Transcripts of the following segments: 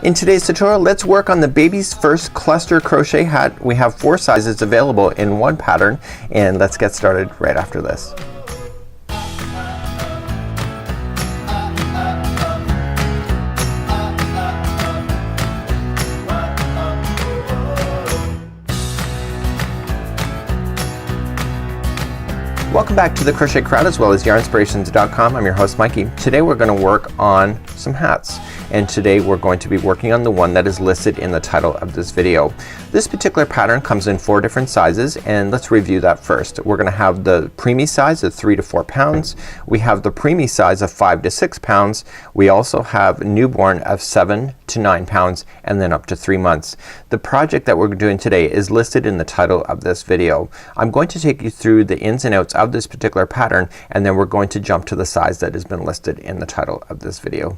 In today's tutorial, let's work on the baby's first cluster crochet hat. We have 4 sizes available in one pattern, and let's get started right after this. Welcome back to the Crochet Crowd as well as yarnspirations.com. I'm your host Mikey. Today we're going to work on some hats, and today we're going to be working on the one that is listed in the title of this video. This particular pattern comes in 4 different sizes, and let's review that first. We're going to have the preemie size of 3 to 4 pounds. We have the preemie size of 5 to 6 pounds. We also have newborn of 7 to 9 pounds and then up to 3 months. The project that we're doing today is listed in the title of this video. I'm going to take you through the ins and outs of this particular pattern, and then we're going to jump to the size that has been listed in the title of this video.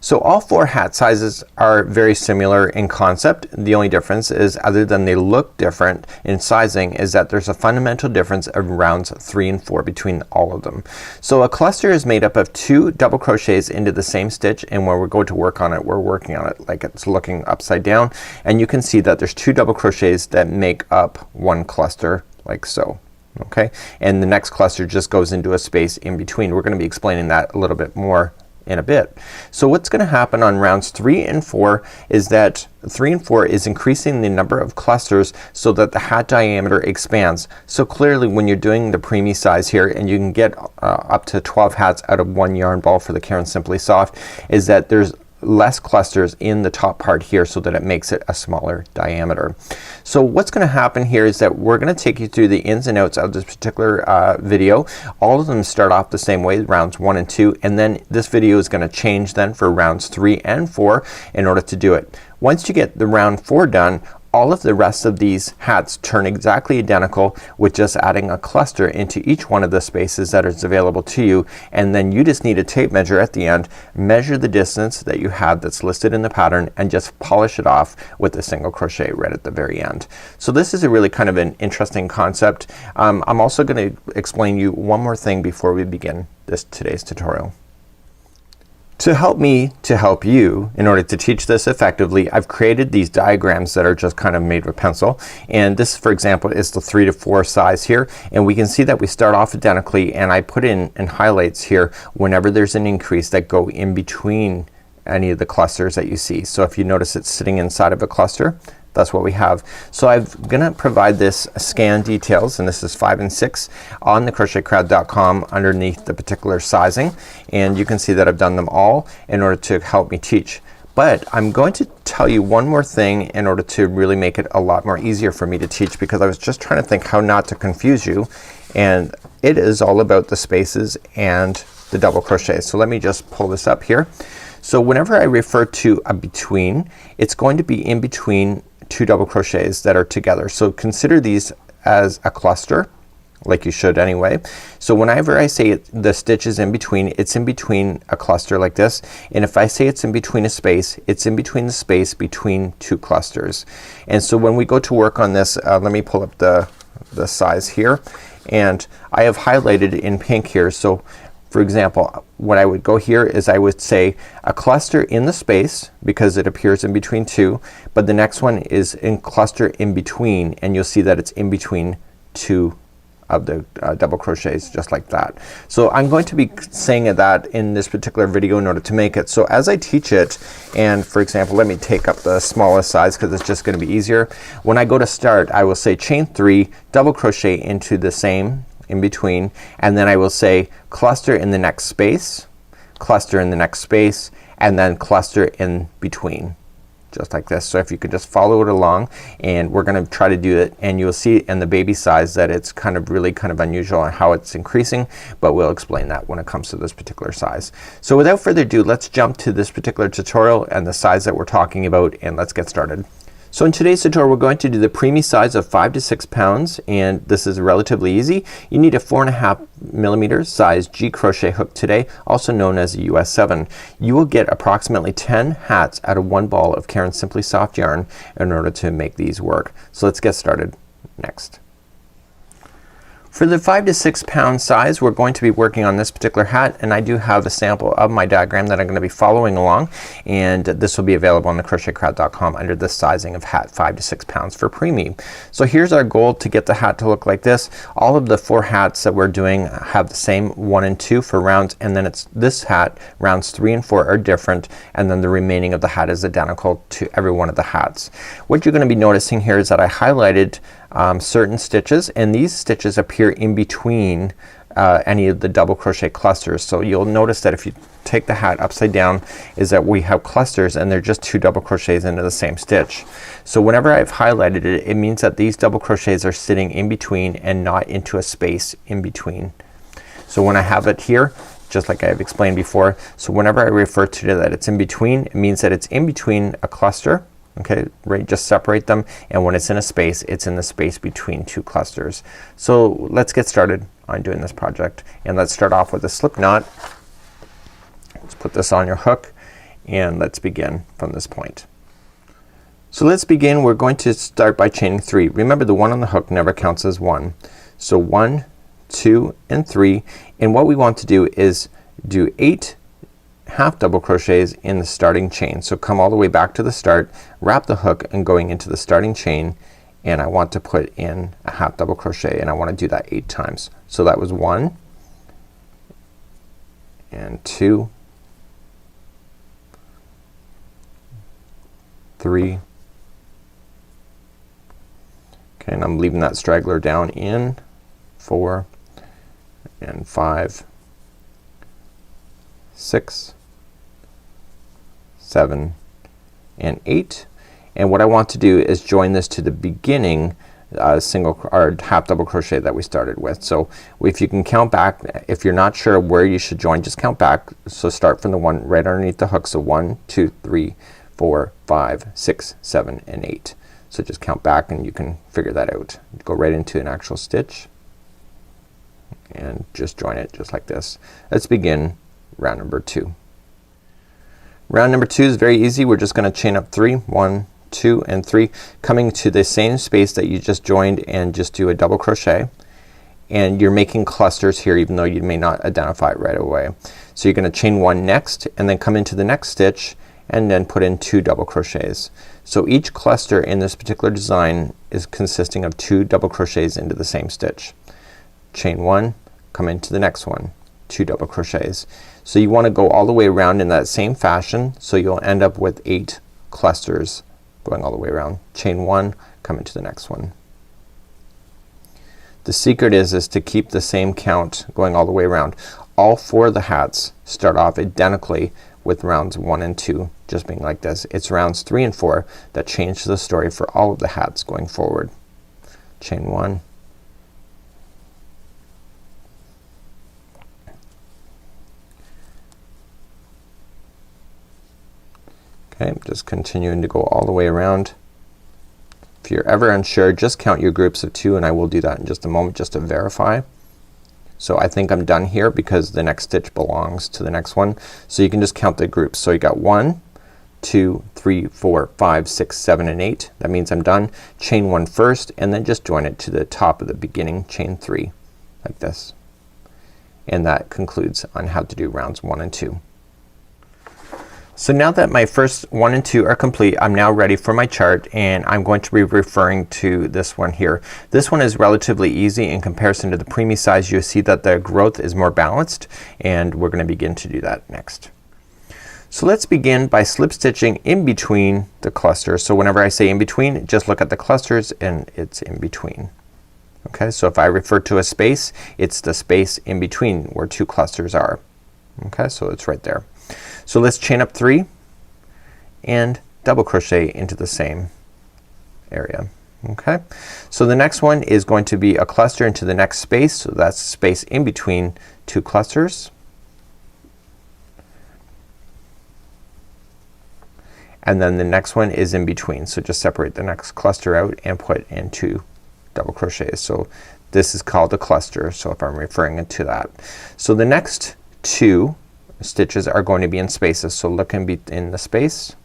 So all 4 hat sizes are very similar in concept. The only difference is, other than they look different in sizing, is that there's a fundamental difference of rounds 3 and 4 between all of them. So a cluster is made up of 2 double crochets into the same stitch, and when we go to work on it, we're working on it like it's looking upside down, and you can see that there's 2 double crochets that make up one cluster, like so. Okay, and the next cluster just goes into a space in between. We're going to be explaining that a little bit more in a bit. So what's going to happen on rounds 3 and 4 is that 3 and 4 is increasing the number of clusters so that the hat diameter expands. So clearly when you're doing the preemie size here, and you can get up to 12 hats out of one yarn ball for the Caron Simply Soft, is that there's less clusters in the top part here so that it makes it a smaller diameter. So what's going to happen here is that we're going to take you through the ins and outs of this particular video. All of them start off the same way, rounds 1 and 2, and then this video is going to change then for rounds 3 and 4 in order to do it. Once you get the round 4 done, all of the rest of these hats turn exactly identical with just adding a cluster into each one of the spaces that is available to you, and then you just need a tape measure at the end, measure the distance that you have that's listed in the pattern, and just polish it off with a single crochet right at the very end. So this is a really kind of an interesting concept. I'm also going to explain you one more thing before we begin today's tutorial. To help me to help you in order to teach this effectively, I've created these diagrams that are just kind of made with pencil, and this, for example, is the 3 to 4 size here, and we can see that we start off identically, and I put in highlights here whenever there's an increase that go in between any of the clusters that you see. So if you notice it's sitting inside of a cluster, that's what we have. So I'm gonna provide this scan details, and this is 5 and 6 on the crochetcrowd.com underneath the particular sizing, and you can see that I've done them all in order to help me teach. But I'm going to tell you one more thing in order to really make it a lot more easier for me to teach, because I was just trying to think how not to confuse you, and it is all about the spaces and the double crochets. So let me just pull this up here. So whenever I refer to a between, it's going to be in between 2 double crochets that are together. So consider these as a cluster, like you should anyway. So whenever I say the stitch is in between, it's in between a cluster like this, and if I say it's in between a space, it's in between the space between 2 clusters. And so when we go to work on this, let me pull up the size here, and I have highlighted in pink here. So for example, what I would go here is I would say a cluster in the space because it appears in between 2, but the next one is in cluster in between, and you'll see that it's in between 2 of the double crochets, just like that. So I'm going to be saying that in this particular video in order to make it. So as I teach it, and for example, let me take up the smallest size because it's just going to be easier. When I go to start, I will say chain 3, double crochet into the same in between, and then I will say cluster in the next space, cluster in the next space, and then cluster in between, just like this. So if you could just follow it along, and we're gonna try to do it, and you'll see in the baby size that it's kind of really kind of unusual on how it's increasing, but we'll explain that when it comes to this particular size. So without further ado, let's jump to this particular tutorial and the size that we're talking about, and let's get started. So in today's tutorial we're going to do the preemie size of 5 to 6 pounds, and this is relatively easy. You need a 4.5 millimeter size G crochet hook today, also known as a US 7. You will get approximately 10 hats out of one ball of Caron Simply Soft yarn in order to make these work. So let's get started next. For the 5 to 6 pound size, we're going to be working on this particular hat, and I do have a sample of my diagram that I'm going to be following along, and this will be available on the crochetcrowd.com under the sizing of hat 5 to 6 pounds for preemie. So here's our goal to get the hat to look like this. All of the 4 hats that we're doing have the same 1 and 2 for rounds, and then it's this hat rounds 3 and 4 are different, and then the remaining of the hat is identical to every one of the hats. What you're going to be noticing here is that I highlighted certain stitches, and these stitches appear in between any of the double crochet clusters. So you'll notice that if you take the hat upside down is that we have clusters and they're just 2 double crochets into the same stitch. So whenever I've highlighted it, it means that these double crochets are sitting in between and not into a space in between. So when I have it here, just like I've explained before, so whenever I refer to that it's in between, it means that it's in between a cluster. Okay, right, just separate them, and when it's in a space, it's in the space between 2 clusters. So let's get started on doing this project, and let's start off with a slip knot. Let's put this on your hook, and let's begin from this point. So let's begin. We're going to start by chaining 3. Remember, the 1 on the hook never counts as 1. So 1, 2 and 3, and what we want to do is do 8 half double crochets in the starting chain. So come all the way back to the start, wrap the hook and going into the starting chain, and I want to put in a half double crochet, and I want to do that 8 times. So that was 1 and 2, 3, okay, and I'm leaving that straggler down in 4 and 5, 6, 7 and 8, and what I want to do is join this to the beginning single or half double crochet that we started with. So if you can count back, if you're not sure where you should join, just count back. So start from the one right underneath the hook. So 1, 2, 3, 4, 5, 6, 7 and 8. So just count back and you can figure that out. Go right into an actual stitch and just join it just like this. Let's begin round number 2. Round number 2 is very easy. We're just gonna chain up 3, 1, 2 and 3, coming to the same space that you just joined, and just do a double crochet, and you're making clusters here even though you may not identify it right away. So you're gonna chain 1 next, and then come into the next stitch and then put in 2 double crochets. So each cluster in this particular design is consisting of 2 double crochets into the same stitch. Chain 1, come into the next one, 2 double crochets. So you want to go all the way around in that same fashion, so you'll end up with 8 clusters going all the way around. Chain 1, come into the next one. The secret is to keep the same count going all the way around. All 4 of the hats start off identically with rounds 1 and 2 just being like this. It's rounds 3 and 4 that change the story for all of the hats going forward. Chain 1, okay, just continuing to go all the way around. If you're ever unsure, just count your groups of 2, and I will do that in just a moment just to verify. So I think I'm done here because the next stitch belongs to the next one. So you can just count the groups. So you got 1, 2, 3, 4, 5, 6, 7 and 8. That means I'm done. Chain 1 first, and then just join it to the top of the beginning chain 3 like this. And that concludes on how to do rounds 1 and 2. So now that my first 1 and 2 are complete, I'm now ready for my chart, and I'm going to be referring to this one here. This one is relatively easy in comparison to the preemie size. You'll see that the growth is more balanced, and we're gonna begin to do that next. So let's begin by slip stitching in between the clusters. So whenever I say in between, just look at the clusters and it's in between. Okay, so if I refer to a space, it's the space in between where 2 clusters are. Okay, so it's right there. So let's chain up 3 and double crochet into the same area. Okay, so the next one is going to be a cluster into the next space, so that's space in between 2 clusters, and then the next one is in between, so just separate the next cluster out and put in 2 double crochets. So this is called a cluster, so if I'm referring to that. So the next 2 stitches are going to be in spaces, so look in the space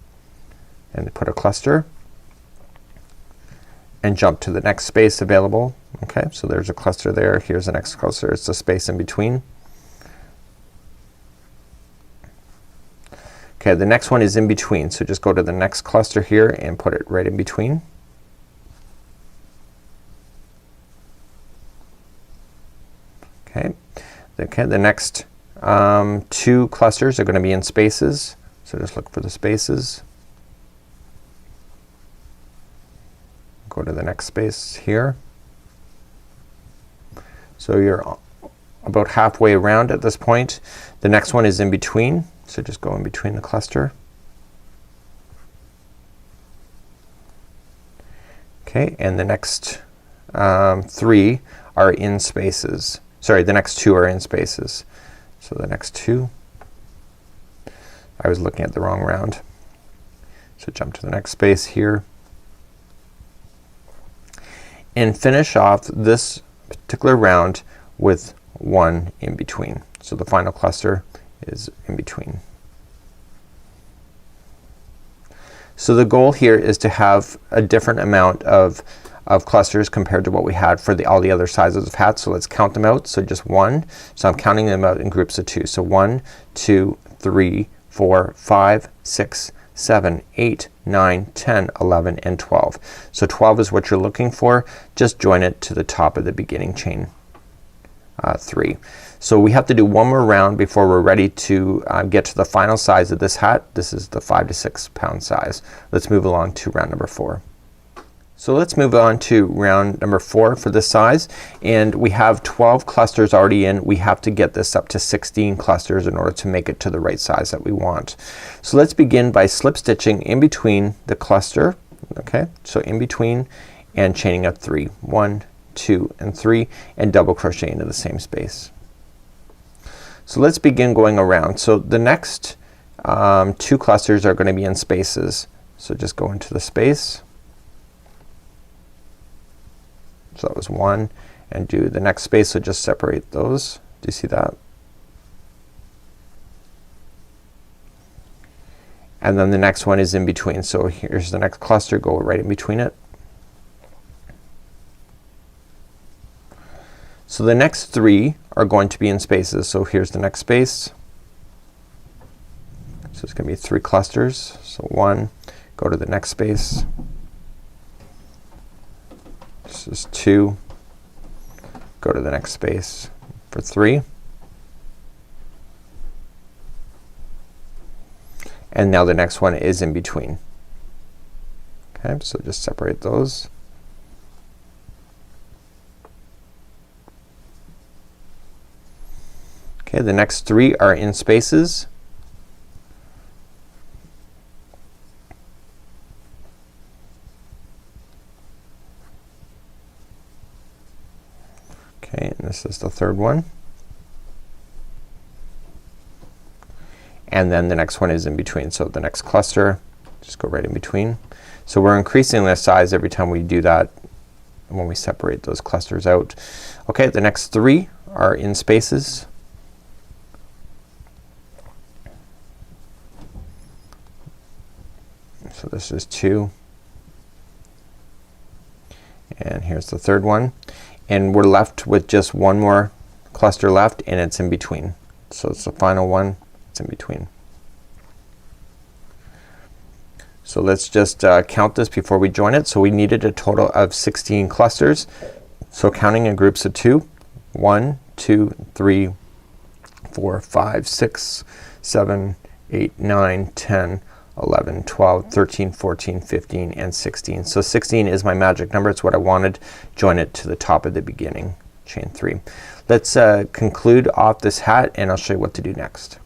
and put a cluster and jump to the next space available Okay, so there's a cluster there. Here's the next cluster. It's the space in between. Okay, the next one is in between, so just go to the next cluster here and put it right in between. Okay, the next two clusters are going to be in spaces, so just look for the spaces. Go to the next space here. So you're about halfway around at this point. The next one is in between, so just go in between the cluster. Okay, and the next three are in spaces. Sorry, the next two are in spaces. So the next two, I was looking at the wrong round. So jump to the next space here. And finish off this particular round with one in between. So the final cluster is in between. So the goal here is to have a different amount of clusters compared to what we had for all the other sizes of hats. So let's count them out. So just one. So I'm counting them out in groups of two. So 1, 2, 3, 4, 5, 6, 7, 8, 9, 10, 11, and 12. So 12 is what you're looking for. Just join it to the top of the beginning chain 3. So we have to do one more round before we're ready to get to the final size of this hat. This is the 5 to 6 pound size. Let's move along to round number 4. So let's move on to round number 4 for this size, and we have 12 clusters already in. We have to get this up to 16 clusters in order to make it to the right size that we want. So let's begin by slip stitching in between the cluster. Okay, so in between, and chaining up 3. 1, 2, and 3, and double crochet into the same space. So let's begin going around. So the next two clusters are going to be in spaces. So just go into the space. So that was 1, and do the next space. So just separate those. Do you see that? And then the next one is in between. So here's the next cluster. Go right in between it. So the next 3 are going to be in spaces. So here's the next space. So it's going to be 3 clusters. So 1, go to the next space. This is 2, go to the next space for 3, and now the next one is in between. Okay, so just separate those. Okay, the next 3 are in spaces. Okay, and this is the third one. And then the next one is in between. So the next cluster, just go right in between. So we're increasing the size every time we do that when we separate those clusters out. Okay, the next 3 are in spaces. So this is 2. And here's the third one. And we're left with just one more cluster left, and it's in between. So it's the final one. It's in between. So let's just count this before we join it. So we needed a total of 16 clusters. So counting in groups of 2. 1, 2, 3, 4, 5, 6, 7, 8, 9, 10, 11, 12, 13, 14, 15, and 16. So 16 is my magic number. It's what I wanted. Join it to the top of the beginning chain 3. Let's conclude off this hat, and I'll show you what to do next.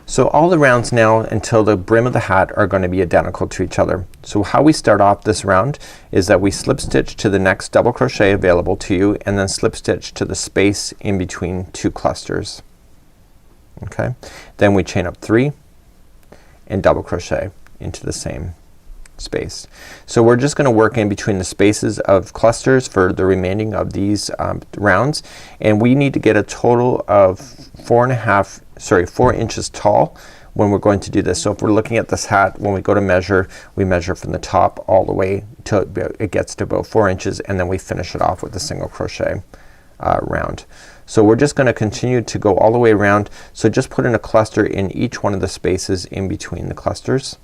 So all the rounds now until the brim of the hat are going to be identical to each other. So how we start off this round is that we slip stitch to the next double crochet available to you, and then slip stitch to the space in between 2 clusters. Okay, then we chain up 3 and double crochet into the same space. So we're just gonna work in between the spaces of clusters for the remaining of these rounds, and we need to get a total of 4 inches tall when we're going to do this. So if we're looking at this hat, when we go to measure, we measure from the top all the way till it gets to about 4 inches, and then we finish it off with a single crochet round. So we're just gonna continue to go all the way around. So just put in a cluster in each one of the spaces in between the clusters.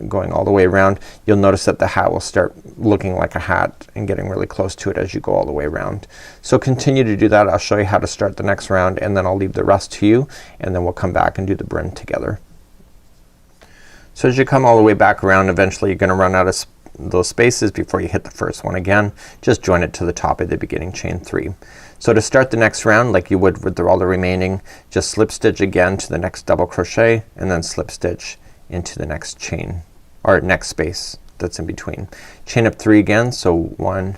Going all the way around, you'll notice that the hat will start looking like a hat and getting really close to it as you go all the way around. So continue to do that. I'll show you how to start the next round, and then I'll leave the rest to you, and then we'll come back and do the brim together. So as you come all the way back around, eventually you're gonna run out of those spaces before you hit the first one again. Just join it to the top at the beginning chain 3. So to start the next round, like you would with all the remaining, just slip stitch again to the next double crochet, and then slip stitch into the next chain or next space that's in between. Chain up 3 again, so 1,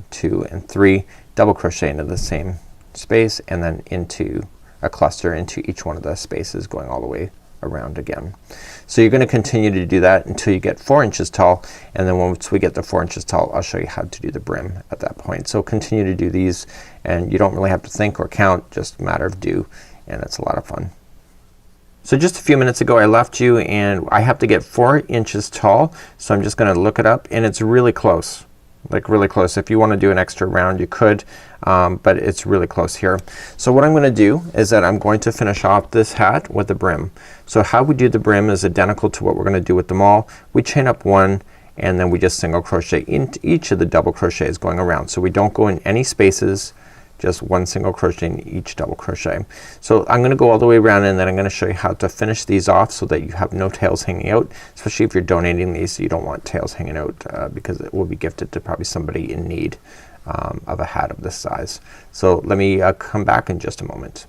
2 and 3, double crochet into the same space, and then into a cluster into each one of the spaces, going all the way around again. So you're gonna continue to do that until you get 4 inches tall, and then once we get to 4 inches tall, I'll show you how to do the brim at that point. So continue to do these, and you don't really have to think or count, just a matter of do, and it's a lot of fun. So just a few minutes ago I left you, and I have to get 4 inches tall, so I'm just gonna look it up, and it's really close. Like really close. If you want to do an extra round you could, but it's really close here. So what I'm gonna do is that I'm going to finish off this hat with the brim. So how we do the brim is identical to what we're gonna do with them all. We chain up 1, and then we just single crochet into each of the double crochets going around. So we don't go in any spaces, just 1 single crochet in each double crochet. So I'm gonna go all the way around, and then I'm gonna show you how to finish these off so that you have no tails hanging out, especially if you're donating these. You don't want tails hanging out because it will be gifted to probably somebody in need of a hat of this size. So let me come back in just a moment.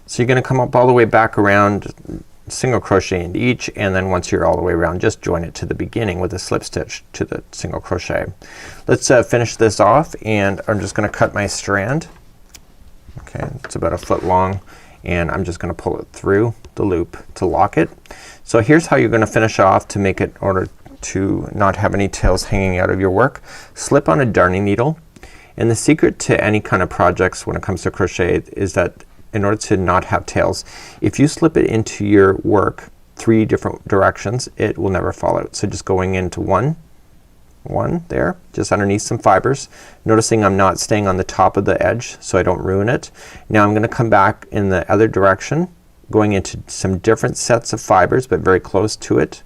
So you're gonna come up all the way back around, single crochet into each, and then once you're all the way around, just join it to the beginning with a slip stitch to the single crochet. Let's finish this off, and I'm just gonna cut my strand. Okay, it's about 1 foot long, and I'm just gonna pull it through the loop to lock it. So here's how you're gonna finish off to make it, in order to not have any tails hanging out of your work. Slip on a darning needle, and the secret to any kind of projects when it comes to crochet is that in order to not have tails, if you slip it into your work 3 different directions, it will never fall out. So just going into one there, just underneath some fibers, noticing I'm not staying on the top of the edge so I don't ruin it. Now I'm gonna come back in the other direction, going into some different sets of fibers but very close to it,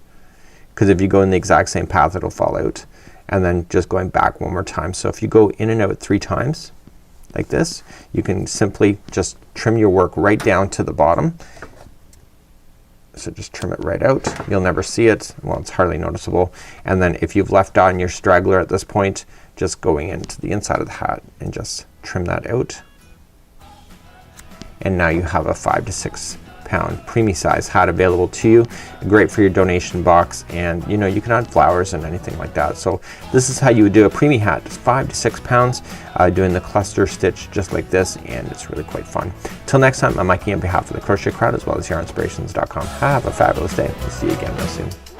because if you go in the exact same path it'll fall out. And then just going back one more time. So if you go in and out 3 times like this, you can simply just trim your work right down to the bottom. So just trim it right out. You'll never see it. Well, it's hardly noticeable. And then if you've left on your straggler at this point, just going into the inside of the hat and just trim that out. And now you have a 5 to 6 pound preemie size hat available to you. Great for your donation box, and you know, you can add flowers and anything like that. So this is how you would do a preemie hat. It's 5 to 6 pounds, doing the cluster stitch just like this, and it's really quite fun. Till next time, I'm Mikey on behalf of the Crochet Crowd as well as YarnSpirations.com. Have a fabulous day. We'll see you again real soon.